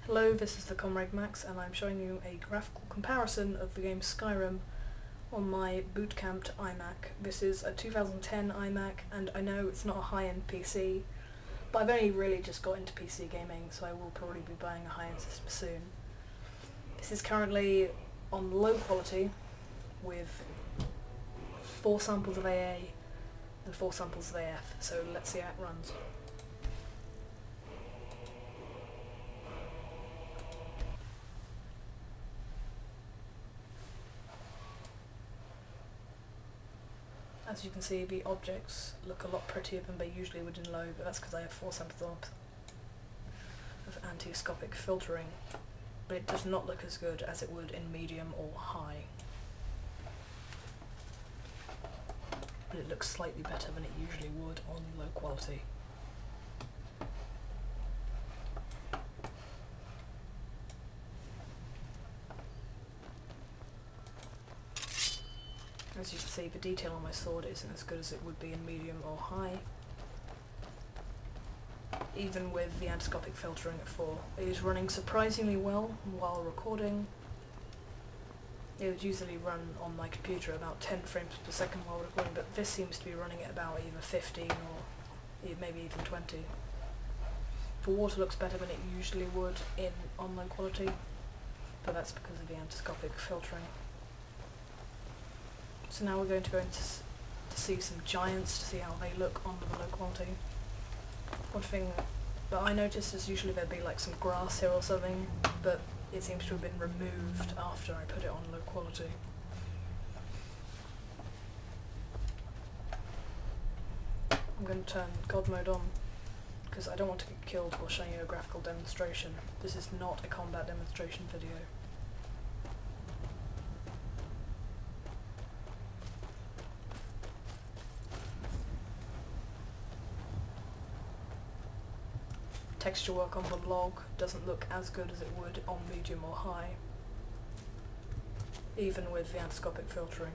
Hello, this is TheComradeMax and I'm showing you a graphical comparison of the game Skyrim on my bootcamped iMac. This is a 2010 iMac and I know it's not a high-end PC, but I've only really just got into PC gaming, so I will probably be buying a high-end system soon. This is currently on low quality with 4 samples of AA and 4 samples of AF, so let's see how it runs. As you can see, the objects look a lot prettier than they usually would in low, but that's because I have 4 samples of anti-scopic filtering, but it does not look as good as it would in medium or high. But it looks slightly better than it usually would on low quality. As you can see, the detail on my sword isn't as good as it would be in medium or high, even with the anti-scopic filtering at 4. It is running surprisingly well while recording. It would usually run on my computer about 10 frames per second while recording, but this seems to be running at about either 15 or maybe even 20. The water looks better than it usually would on low quality, but that's because of the anti-scopic filtering. So now we're going to go into to see some giants to see how they look on the low quality. One thing that I noticed is usually there'd be like some grass here or something, but it seems to have been removed after I put it on low quality. I'm going to turn God mode on because I don't want to get killed while showing you a graphical demonstration. This is not a combat demonstration video. Texture work on the log doesn't look as good as it would on medium or high, even with the anti-scopic filtering.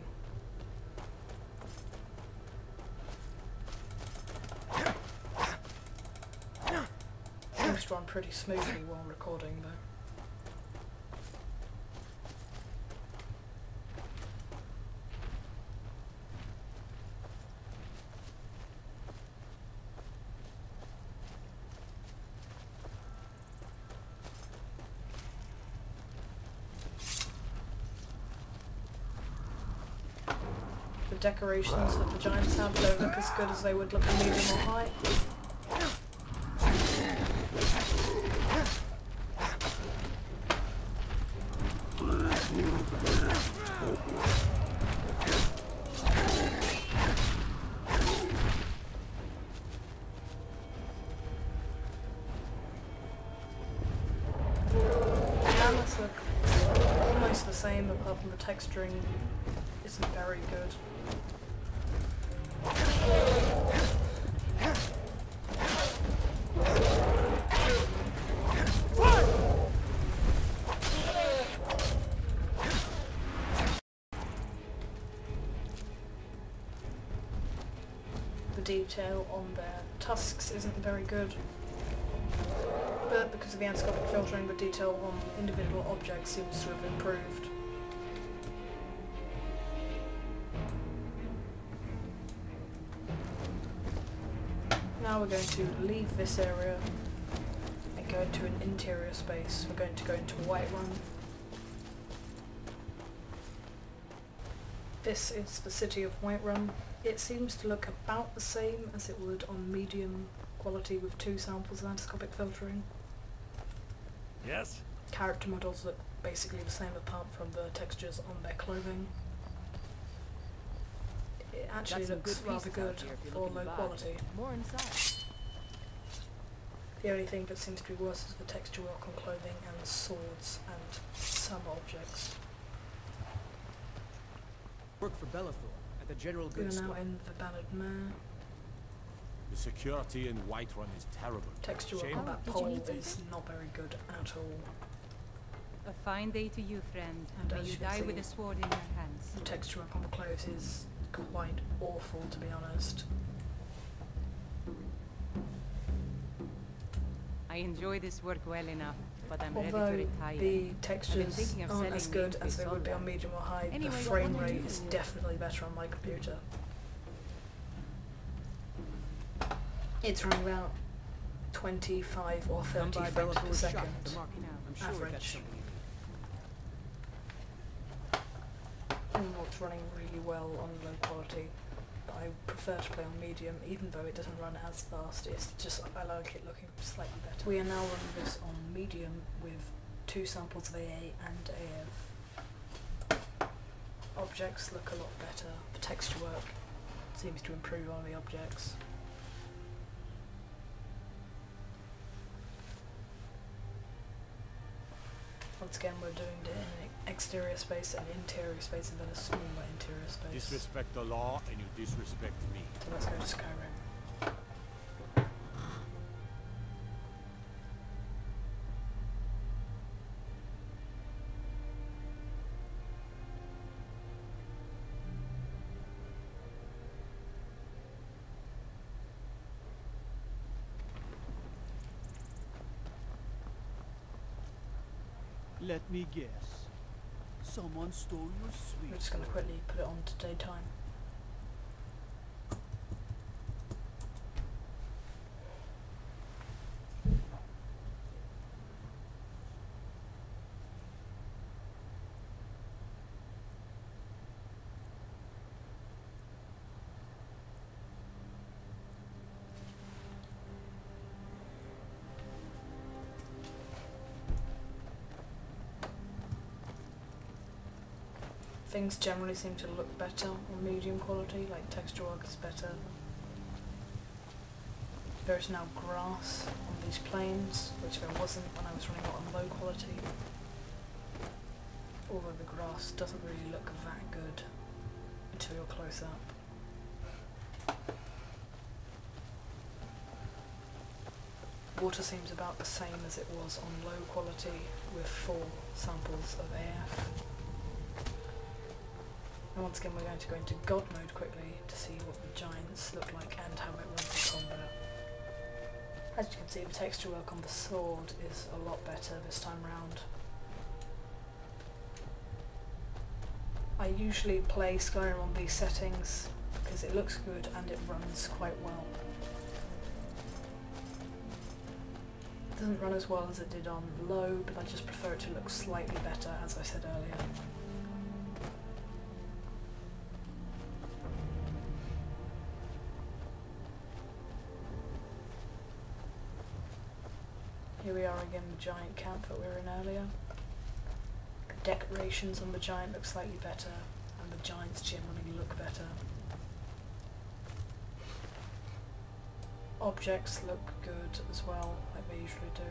Seems to run pretty smoothly while recording though. The decorations that the giants have don't look as good as they would look in medium or high. The mammoths look almost the same, apart from the texturing isn't very good. The detail on their tusks isn't very good, but because of the anti-scopic filtering, the detail on individual objects seems to have improved. Now we're going to leave this area and go into an interior space. We're going to go into Whiterun. This is the city of Whiterun. It seems to look about the same as it would on medium quality with 2 samples of anti-scopic filtering. Yes? Character models look basically the same apart from the textures on their clothing. It actually looks rather good for low quality. More inside. The only thing that seems to be worse is the texture work on clothing and swords and some objects. Work for Bellathor at the General We are Goods now Store. in the Ballad Mare. The security in Whiterun is terrible. Texture work Shame. on that Did you pole need is something? not very good at all. A fine day to you, friend. And May as you you can die see, with a sword in your hands. The texture work on the clothes is quite awful, to be honest. I enjoy this work well enough, but I'm ready to Although retire. the textures thinking of aren't as selling good Green as they would be on Soldat. medium or high, Anyway, the what frame will you rate do? is definitely better on my computer. It's running about 25 or Come 30 by frames per Bellathor's shop second. at the market. I'm sure average. that's something you need. And what's running really well on low quality. But I prefer to play on medium, even though it doesn't run as fast. It's just, I like it looking slightly better. We are now running this on medium with 2 samples of AA and AF. Objects look a lot better. The texture work seems to improve on the objects. Once again, we're doing it in an exterior space and interior space, and then a smaller interior space. Disrespect the law and you disrespect me. So let's go to Skyrim. Let me guess. Someone stole your sweet. We're just going to quickly put it on to daytime. Things generally seem to look better on medium quality, like texture work is better. There is now grass on these planes, which there wasn't when I was running it on low quality. Although the grass doesn't really look that good until you're close up. Water seems about the same as it was on low quality with 4 samples of AF. And once again we're going to go into God mode quickly to see what the giants look like and how it runs in combat. As you can see, the texture work on the sword is a lot better this time round. I usually play Skyrim on these settings because it looks good and it runs quite well. It doesn't run as well as it did on low, but I just prefer it to look slightly better, as I said earlier. Here we are again, the giant camp that we were in earlier. The decorations on the giant look slightly better, and the giants generally look better. Objects look good as well, like they usually do.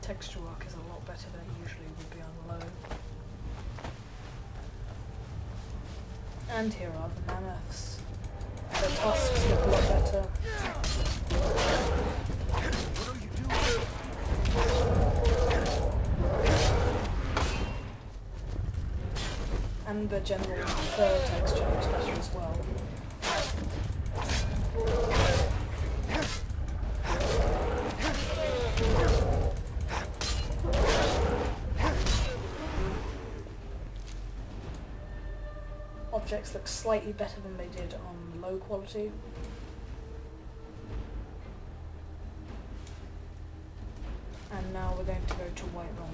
Texture work is a lot better than it usually would be on low. And here are the mammoths. Their tusks look a lot better. What are you doing? And the general fur texture looks better as well. Objects look slightly better than they did on low quality. And now we're going to go to Whiterun.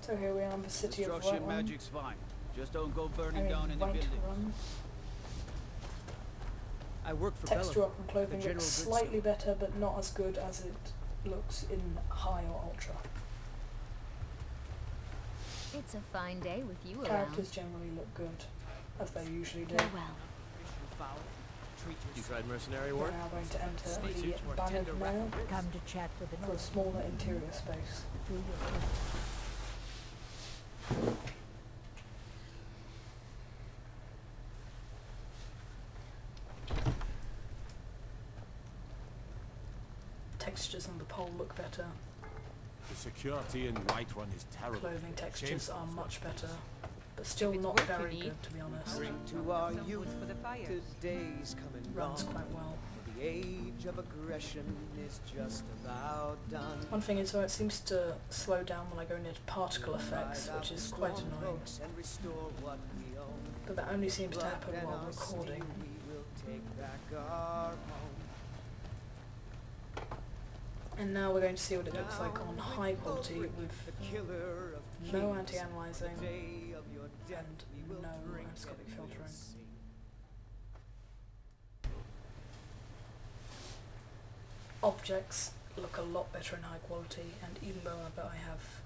So here we are in the city of Destruction Whiterun. magic's fine. Just don't go burning down in the buildings. Whiterun. I work for Texture Bellathor, up and clothing the general looks goods slightly store. better, but not as good as it looks in high or ultra. It's a fine day with you around. Characters generally look good, as they usually do. Farewell. You tried mercenary We're work? now going to enter Sleep the suits or Bannered tender Mare rack Come to chat with the for a smaller interior space. Textures on the pole look better. The security in Whiterun is terrible. Clothing textures are much better, but If still it's not worth very me, good, to be honest. Drink to our Some youth. wood for the fire. Today's coming Runs gone. quite well. The age of aggression is just about done. One thing is, though, it seems to slow down when I go near particle effects, which is quite annoying. And restore what we own. But that only seems to happen Blacken while our recording. steam, we will take back our home. And now we're going to see what it looks like on high quality The with killer of no kings. anti-analyzing The day of your death, we and will no drink anescopic and we will filtering. sing. Objects look a lot better in high quality, and even though I have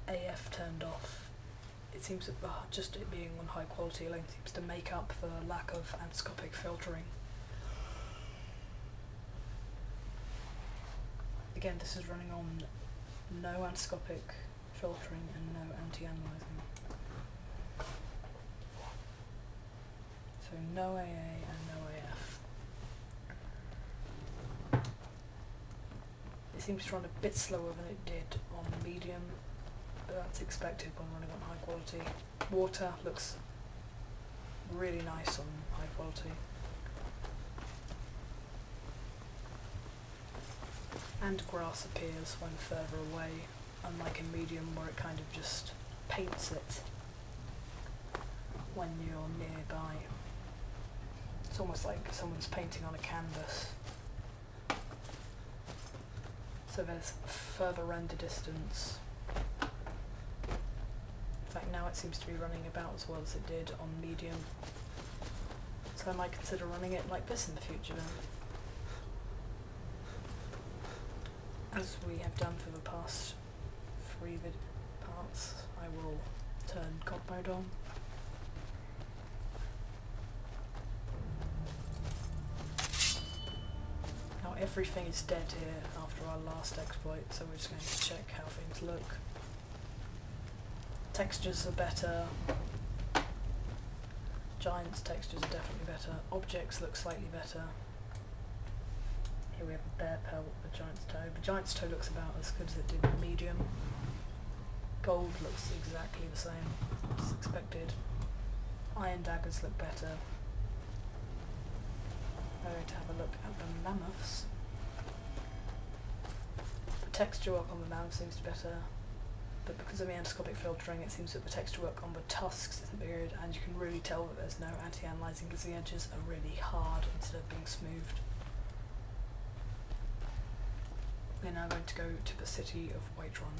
AF turned off, it seems that just it being on high quality alone seems to make up for the lack of anescopic filtering. Again, this is running on no anescopic filtering and no anti-analyzing. So no AA and no AF. It seems to run a bit slower than it did on medium, but that's expected when running on high quality. Water looks really nice on high quality. And grass appears when further away, unlike in medium where it kind of just paints it when you're nearby. It's almost like someone's painting on a canvas. So there's further render distance. In fact, now it seems to be running about as well as it did on medium. So I might consider running it like this in the future then. As we have done for the past 3 parts, I will turn comp mode on. Now everything is dead here after our last exploit, so we're just going to check how things look. Textures are better. Giants' textures are definitely better. Objects look slightly better. Here we have a bear pelt, the giant's toe. The giant's toe looks about as good as it did in medium. Gold looks exactly the same as expected. Iron daggers look better. We're going to have a look at the mammoths. The texture work on the mammoth seems to be better, but because of the endoscopic filtering it seems that the texture work on the tusks isn't very good, and you can really tell that there's no anti-analyzing because the edges are really hard instead of being smoothed. We're now going to go to the city of Whiterun.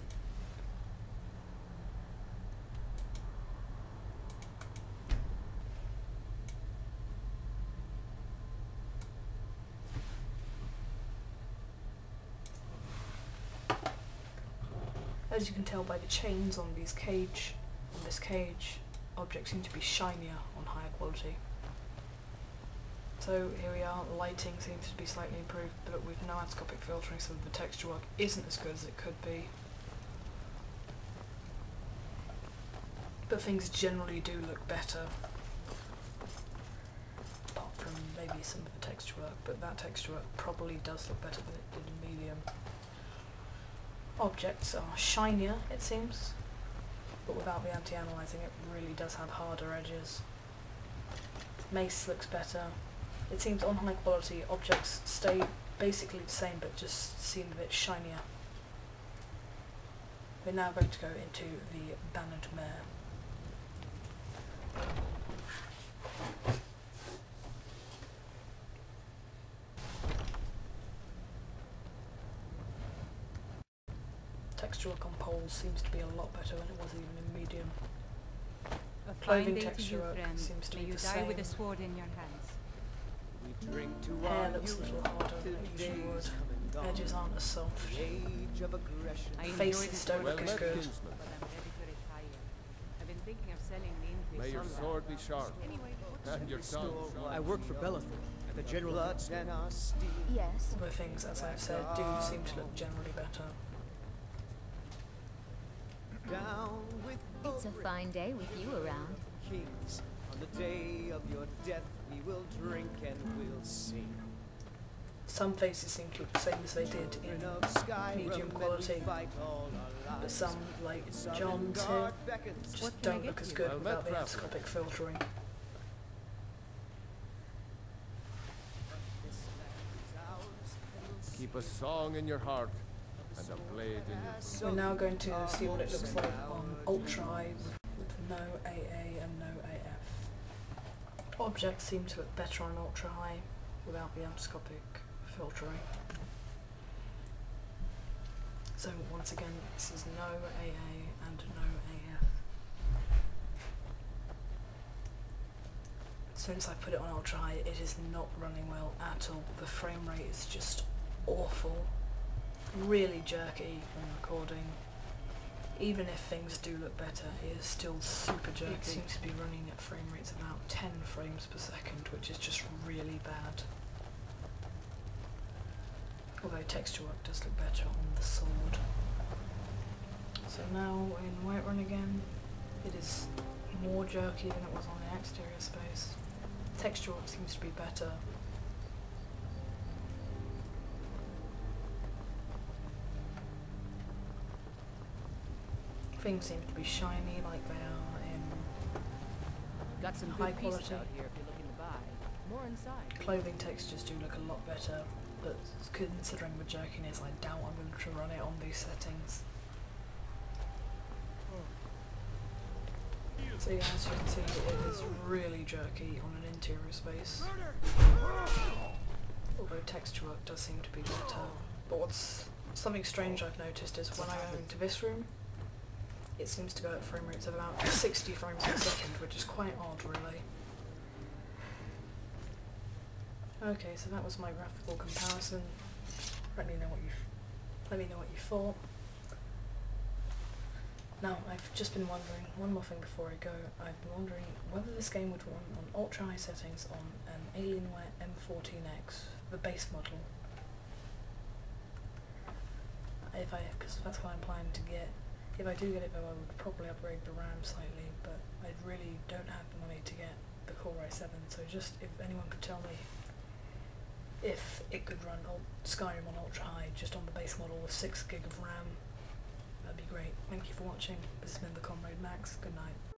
As you can tell by the chains on this cage, objects seem to be shinier on higher quality. So here we are, the lighting seems to be slightly improved, but with no anescopic filtering, so the texture work isn't as good as it could be. But things generally do look better, apart from maybe some of the texture work, but that texture work probably does look better than it did in medium. Objects are shinier, it seems, but without the anti-analyzing it really does have harder edges. Mace looks better. It seems on high quality objects stay basically the same but just seem a bit shinier. We're now going to go into the Bannered Mare. Texture work on poles seems to be a lot better than it was even in medium. A fine Clothing day to texture you, work friend. seems to May be you the die same. with a sword in your hands. We drink to Hair our looks a youth. little harder than it usually would. Today's coming gone. Edges aren't as soft. The age of aggression. I enjoy Faces this don't work look Well as met, good. kinsman. but I'm ready to retire. May your sword be sharp, and your tongue. I work for Bellathor at the General. Blood and our steel. Yes. Although things, as I've said, do seem to look generally better. Down with It's a fine day with you around. kings. On the day of your death, we will drink and we'll sing. Some faces seem to look the same as they did in Of Skyrim, medium let me quality, fight all our but lives. some, like Southern John's here, guard beckons. just What can I don't get look as you? good Well without met, the Graphical. endoscopic filtering. Keep a song in your heart, and a blade in your. We're now going to see what it looks like on Ultra High with no AA and no AF. Objects seem to look better on Ultra High without the endoscopic filtering. So once again, this is no AA and no AF. Since I put it on Ultra High, it is not running well at all. The frame rate is just awful, really jerky when recording. Even if things do look better, it is still super jerky. It seems to be running at frame rates of about 10 frames per second, which is just really bad. Although texture work does look better on the sword. So now in Whiterun again, it is more jerky than it was on the exterior space. Texture work seems to be better. Things seem to be shiny like they are in Got some high good pieces quality. out here if you're looking to buy. More inside. Clothing textures do look a lot better, but considering the jerkiness, I doubt I'm going to run it on these settings. So yeah, as you can see, it is really jerky on an interior space. Although texture work does seem to be better. But what's something strange I've noticed is when I go into this room, it seems to go at frame rates of about 60 frames per second, which is quite odd, really. Okay, so that was my graphical comparison. Let me know what you thought. Now, I've just been wondering, one more thing before I go, I've been wondering whether this game would run on ultra high settings on an Alienware M14X, the base model. Because that's what I'm planning to get. If I do get it though, I would probably upgrade the RAM slightly, but I really don't have the money to get the Core i7, so just if anyone could tell me if it could run Skyrim on ultra high just on the base model with 6 gig of RAM, that'd be great. Thank you for watching. This has been TheComradeMax. Good night.